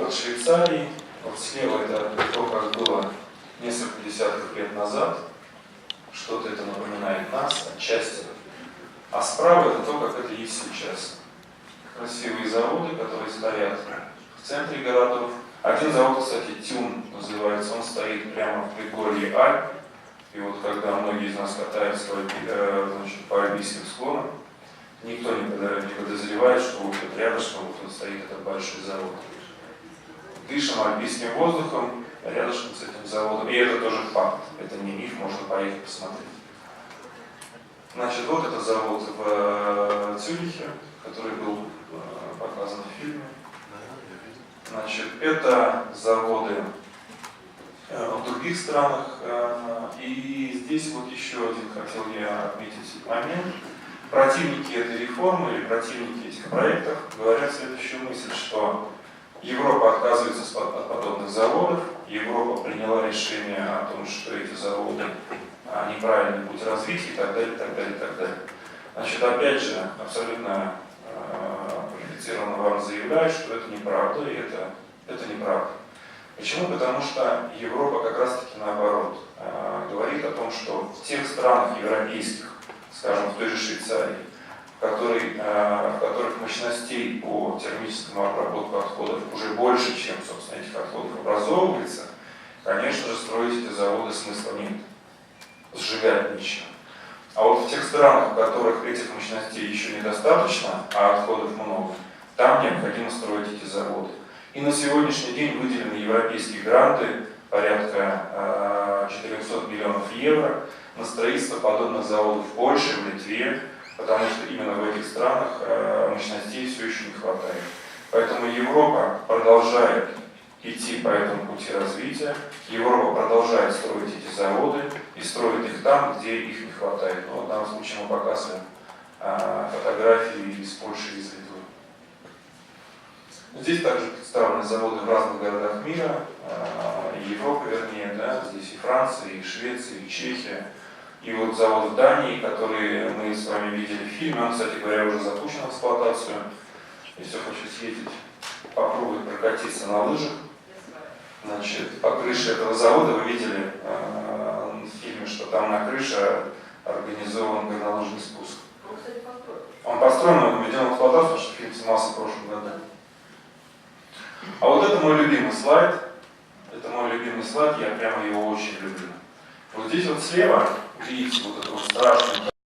под Швейцарией. Вот слева это то, как было несколько десятков лет назад. Что-то это напоминает нас отчасти. А справа это то, как это есть сейчас. Красивые заводы, которые стоят в центре городов. Один завод, кстати, Тюн называется, он стоит прямо в предгорье Альп. И вот когда многие из нас катаются по альпийским склонам, никто не подозревает, что вот тут рядышком вот стоит этот большой завод. Дышим альпийским воздухом рядышком с этим заводом. И это тоже факт, это не миф, можно поехать посмотреть. Значит, вот это завод в Цюрихе, который был показан в фильме. Значит, это заводы в других странах. И здесь вот еще один хотел я отметить момент. Противники этой реформы или противники этих проектов говорят следующую мысль, что Европа отказывается от подобных заводов, Европа приняла решение о том, что эти заводы неправильный путь развития и так далее, и так далее, и так далее. Значит, опять же, абсолютно квалифицированно вам заявляю, что это неправда, и это неправда. Почему? Потому что Европа как раз-таки наоборот говорит о том, что в тех странах европейских, скажем, в той же Швейцарии, в которых мощностей по термическому обработку отходов уже больше, чем, собственно, этих отходов образовывается, конечно же, строить эти заводы смысла нет. Сжигать нечего. А вот в тех странах, в которых этих мощностей еще недостаточно, а отходов много, там необходимо строить эти заводы. И на сегодняшний день выделены европейские гранты порядка 400 миллионов евро на строительство подобных заводов в Польше, в Литве, потому что именно в этих странах мощностей все еще не хватает. Поэтому Европа продолжает идти по этому пути развития, Европа продолжает строить эти заводы и строит их там, где их не хватает. Но в данном случае мы показываем фотографии из Польши и из Литвы. Здесь также представлены заводы в разных городах мира, Европы, вернее, да, здесь и Франция, и Швеция, и Чехия. И вот завод в Дании, который мы с вами видели в фильме, он, кстати говоря, уже запущен в эксплуатацию. Если хочешь съездить, попробовать прокатиться на лыжах. Значит, по крыше этого завода вы видели в фильме, что там на крыше организован горнолыжный спуск. Он, кстати, построен. Он построен, он введен в эксплуатацию, потому что фильм снимался в прошлом году. А вот это мой любимый слайд. Это мой любимый слайд, я прямо его очень люблю. Вот здесь вот слева видите вот эту вот страшную